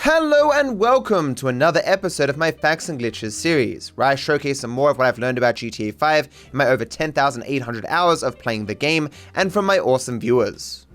Hello and welcome to another episode of my Facts and Glitches series, where I showcase some more of what I've learned about GTA 5 in my over 10,800 hours of playing the game and from my awesome viewers.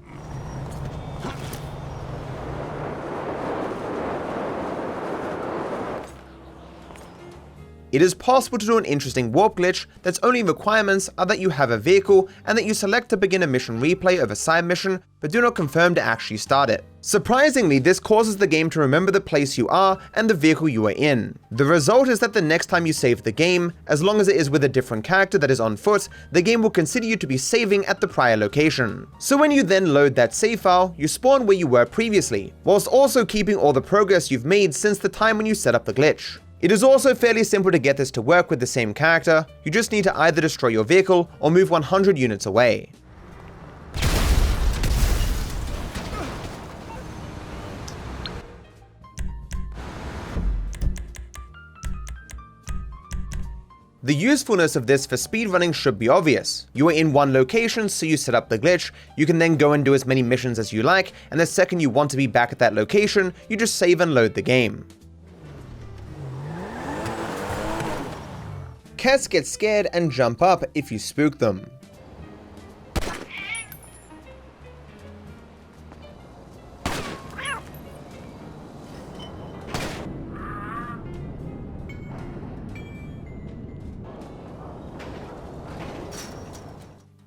It is possible to do an interesting warp glitch that's only requirements are that you have a vehicle and that you select to begin a mission replay of a side mission, but do not confirm to actually start it. Surprisingly, this causes the game to remember the place you are and the vehicle you are in. The result is that the next time you save the game, as long as it is with a different character that is on foot, the game will consider you to be saving at the prior location. So when you then load that save file, you spawn where you were previously, whilst also keeping all the progress you've made since the time when you set up the glitch. It is also fairly simple to get this to work with the same character. You just need to either destroy your vehicle or move 100 units away. The usefulness of this for speedrunning should be obvious. You are in one location, so you set up the glitch, you can then go and do as many missions as you like, and the second you want to be back at that location, you just save and load the game. Cats get scared and jump up if you spook them.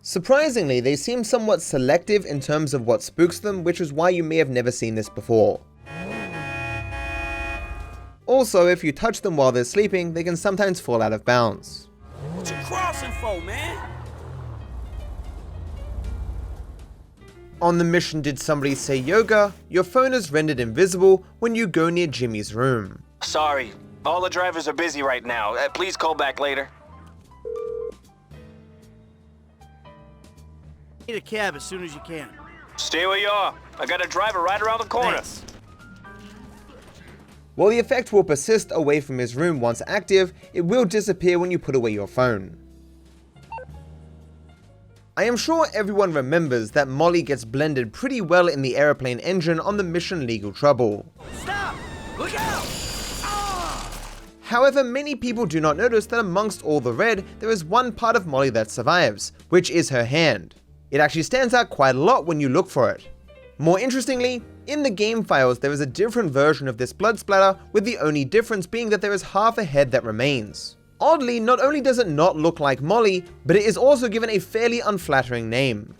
Surprisingly, they seem somewhat selective in terms of what spooks them, which is why you may have never seen this before. Also, if you touch them while they're sleeping, they can sometimes fall out of bounds. What you crossing for, man? On the mission Did Somebody Say Yoga, your phone is rendered invisible when you go near Jimmy's room. Sorry, all the drivers are busy right now. Please call back later. Need a cab as soon as you can. Stay where you are. I got a driver right around the corner. Thanks. While the effect will persist away from his room once active, it will disappear when you put away your phone. I am sure everyone remembers that Molly gets blended pretty well in the aeroplane engine on the mission Legal Trouble. Stop! Look out! However, many people do not notice that amongst all the red, there is one part of Molly that survives, which is her hand. It actually stands out quite a lot when you look for it. More interestingly, in the game files there is a different version of this blood splatter, with the only difference being that there is half a head that remains. Oddly, not only does it not look like Molly, but it is also given a fairly unflattering name.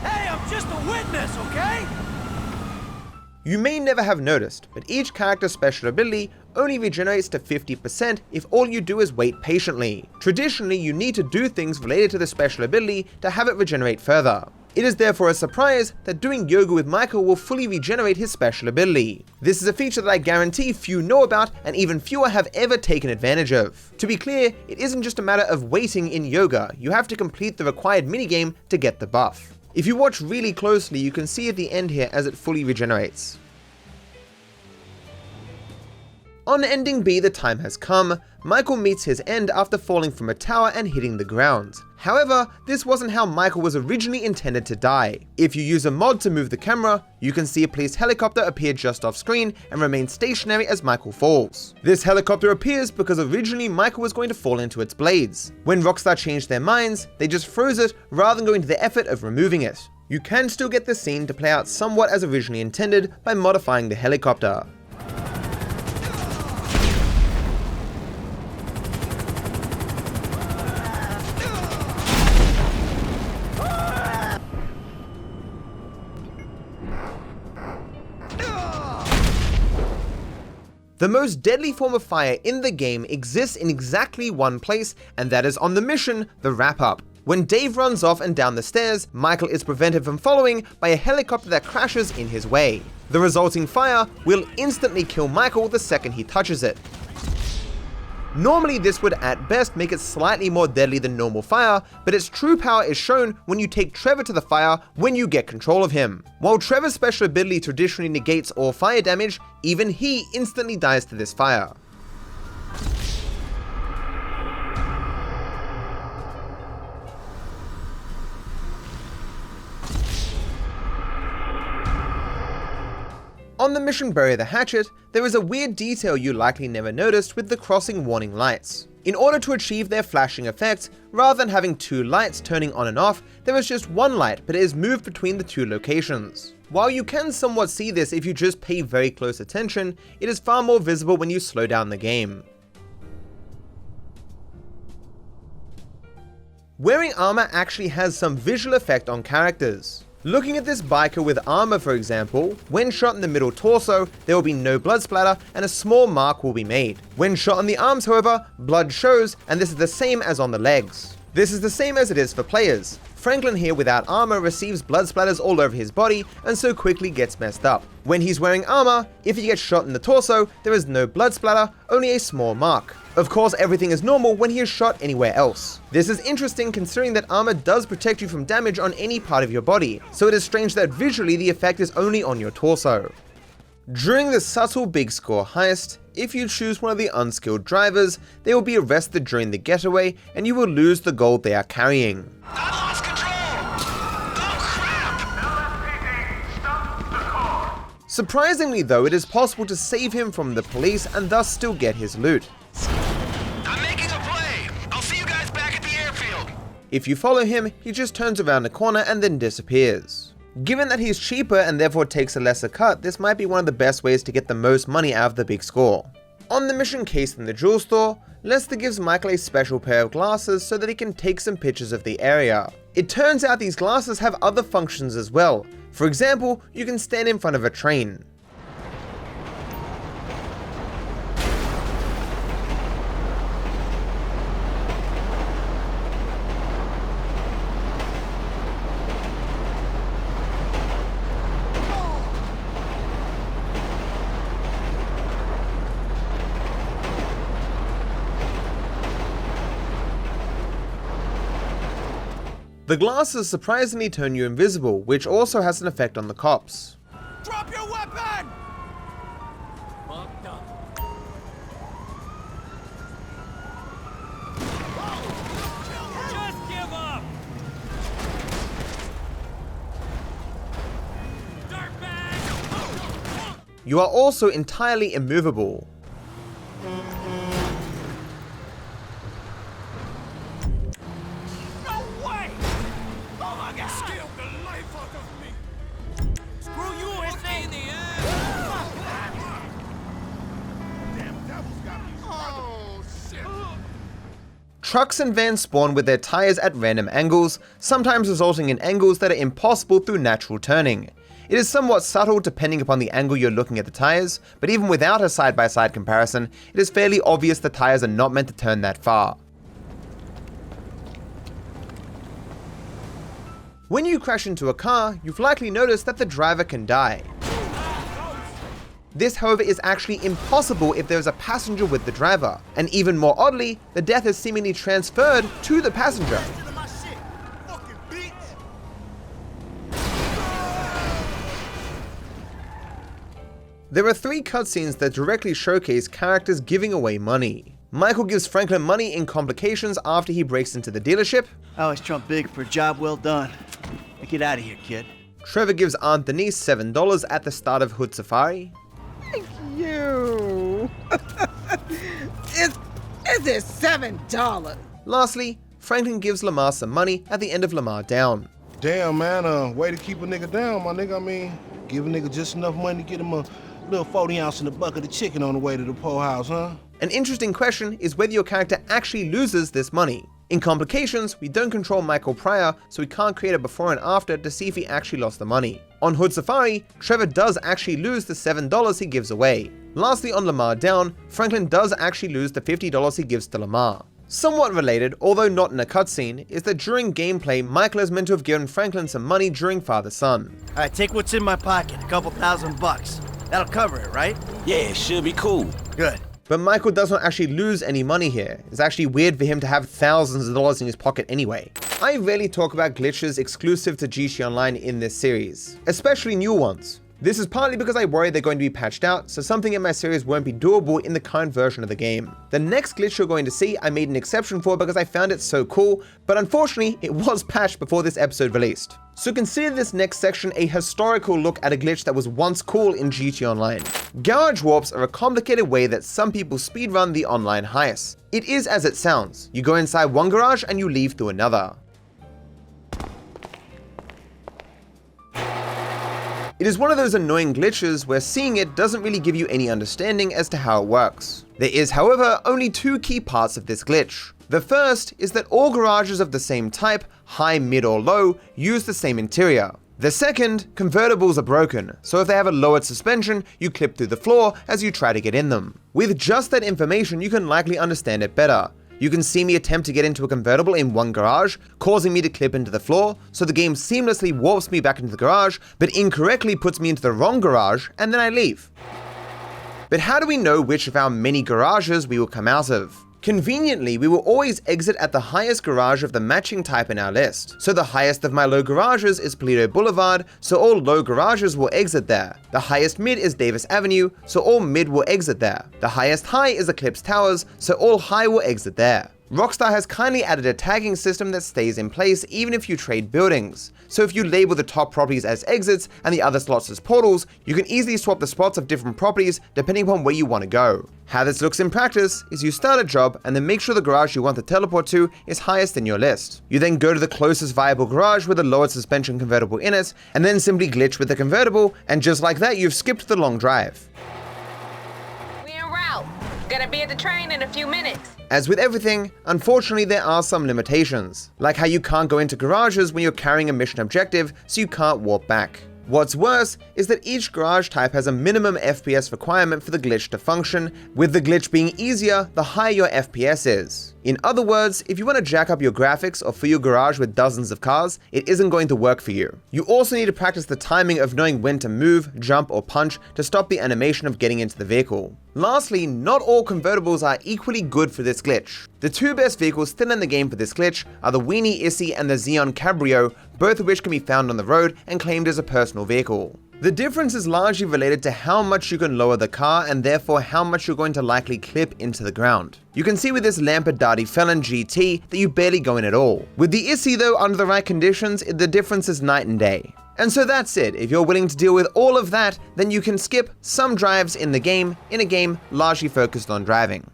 Hey, I'm just a witness, okay? You may never have noticed, but each character's special ability only regenerates to 50% if all you do is wait patiently. Traditionally, you need to do things related to the special ability to have it regenerate further. It is therefore a surprise that doing yoga with Michael will fully regenerate his special ability. This is a feature that I guarantee few know about and even fewer have ever taken advantage of. To be clear, it isn't just a matter of waiting in yoga, you have to complete the required minigame to get the buff. If you watch really closely, you can see at the end here as it fully regenerates. On ending B, the time has come. Michael meets his end after falling from a tower and hitting the ground. However, this wasn't how Michael was originally intended to die. If you use a mod to move the camera, you can see a police helicopter appear just off screen and remain stationary as Michael falls. This helicopter appears because originally Michael was going to fall into its blades. When Rockstar changed their minds, they just froze it rather than going to the effort of removing it. You can still get the scene to play out somewhat as originally intended by modifying the helicopter. The most deadly form of fire in the game exists in exactly one place, and that is on the mission, the wrap-up. When Dave runs off and down the stairs, Michael is prevented from following by a helicopter that crashes in his way. The resulting fire will instantly kill Michael the second he touches it. Normally this would at best make it slightly more deadly than normal fire, but its true power is shown when you take Trevor to the fire when you get control of him. While Trevor's special ability traditionally negates all fire damage, even he instantly dies to this fire. On On the mission Bury the Hatchet, there is a weird detail you likely never noticed with the crossing warning lights. In order to achieve their flashing effect, rather than having two lights turning on and off, there is just one light, but it is moved between the two locations. While you can somewhat see this if you just pay very close attention, it is far more visible when you slow down the game. Wearing armor actually has some visual effect on characters. Looking at this biker with armor, for example, when shot in the middle torso, there will be no blood splatter and a small mark will be made. When shot on the arms, however, blood shows, and this is the same as on the legs. This is the same as it is for players. Franklin here without armor receives blood splatters all over his body and so quickly gets messed up. When he's wearing armor, if he gets shot in the torso, there is no blood splatter, only a small mark. Of course, everything is normal when he is shot anywhere else. This is interesting considering that armor does protect you from damage on any part of your body, so it is strange that visually the effect is only on your torso. During the subtle big score heist, if you choose one of the unskilled drivers, they will be arrested during the getaway and you will lose the gold they are carrying. I lost control! Oh crap! Stop the car! Surprisingly though, it is possible to save him from the police and thus still get his loot. I'm making a play! I'll see you guys back at the airfield! If you follow him, he just turns around the corner and then disappears. Given that he's cheaper and therefore takes a lesser cut, this might be one of the best ways to get the most money out of the big score. On the mission case in the jewel store, Lester gives Michael a special pair of glasses so that he can take some pictures of the area. It turns out these glasses have other functions as well. For example, you can stand in front of a train. The glasses surprisingly turn you invisible, which also has an effect on the cops. Drop your weapon! Fucked up. Just give up! Dirtbag! You are also entirely immovable. Trucks and vans spawn with their tires at random angles, sometimes resulting in angles that are impossible through natural turning. It is somewhat subtle depending upon the angle you're looking at the tires, but even without a side-by-side comparison, it is fairly obvious the tires are not meant to turn that far. When you crash into a car, you've likely noticed that the driver can die. This, however, is actually impossible if there is a passenger with the driver, and even more oddly, the death is seemingly transferred to the passenger. There are 3 cutscenes that directly showcase characters giving away money. Michael gives Franklin money in complications after he breaks into the dealership. I always trump big for a job well done. Now get out of here, kid. Trevor gives Aunt Denise $7 at the start of Hood Safari. Thank you. Is it $7? Lastly, Franklin gives Lamar some money at the end of Lamar Down. Damn, man, way to keep a nigga down, my nigga. I mean, give a nigga just enough money to get him a little 40 ounce in a bucket of chicken on the way to the poorhouse, huh? An interesting question is whether your character actually loses this money. In Complications, we don't control Michael Pryor, so we can't create a before and after to see if he actually lost the money. On Hood Safari, Trevor does actually lose the $7 he gives away. Lastly, on Lamar Down, Franklin does actually lose the $50 he gives to Lamar. Somewhat related, although not in a cutscene, is that during gameplay, Michael is meant to have given Franklin some money during Father-Son. Alright, take what's in my pocket, a couple $1,000. That'll cover it, right? Yeah, it should be cool. Good. But Michael does not actually lose any money here. It's actually weird for him to have thousands of dollars in his pocket anyway. I rarely talk about glitches exclusive to GTA Online in this series, especially new ones. This is partly because I worry they're going to be patched out, so something in my series won't be doable in the current version of the game. The next glitch you're going to see I made an exception for because I found it so cool, but unfortunately it was patched before this episode released. So consider this next section a historical look at a glitch that was once cool in GTA Online. Garage warps are a complicated way that some people speedrun the online heists. It is as it sounds. You go inside one garage and you leave through another. It is one of those annoying glitches where seeing it doesn't really give you any understanding as to how it works. There is, however, only two key parts of this glitch. The first is that all garages of the same type, high, mid, or low, use the same interior. The second, convertibles are broken, so if they have a lowered suspension, you clip through the floor as you try to get in them. With just that information, you can likely understand it better. You can see me attempt to get into a convertible in one garage, causing me to clip into the floor, so the game seamlessly warps me back into the garage, but incorrectly puts me into the wrong garage, and then I leave. But how do we know which of our many garages we will come out of? Conveniently, we will always exit at the highest garage of the matching type in our list. So the highest of my low garages is Polito Boulevard, so all low garages will exit there. The highest mid is Davis Avenue, so all mid will exit there. The highest high is Eclipse Towers, so all high will exit there. Rockstar has kindly added a tagging system that stays in place even if you trade buildings. So if you label the top properties as exits and the other slots as portals, you can easily swap the spots of different properties depending upon where you want to go. How this looks in practice is you start a job and then make sure the garage you want to teleport to is highest in your list. You then go to the closest viable garage with a lowered suspension convertible in it, and then simply glitch with the convertible, and just like that you've skipped the long drive. We en route. Gonna be at the train in a few minutes. As with everything, unfortunately there are some limitations, like how you can't go into garages when you're carrying a mission objective, so you can't warp back. What's worse is that each garage type has a minimum FPS requirement for the glitch to function, with the glitch being easier the higher your FPS is. In other words, if you want to jack up your graphics or fill your garage with dozens of cars, it isn't going to work for you. You also need to practice the timing of knowing when to move, jump, or punch to stop the animation of getting into the vehicle. Lastly, not all convertibles are equally good for this glitch. The two best vehicles still in the game for this glitch are the Weenie Issy and the Xeon Cabrio, both of which can be found on the road and claimed as a personal vehicle. The difference is largely related to how much you can lower the car and therefore how much you're going to likely clip into the ground. You can see with this Lampadati Felon GT that you barely go in at all. With the Issy though, under the right conditions, the difference is night and day. And so that's it. If you're willing to deal with all of that, then you can skip some drives in a game largely focused on driving.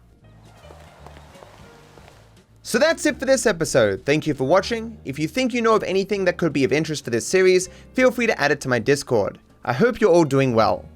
So that's it for this episode. Thank you for watching. If you think you know of anything that could be of interest for this series, feel free to add it to my Discord. I hope you're all doing well.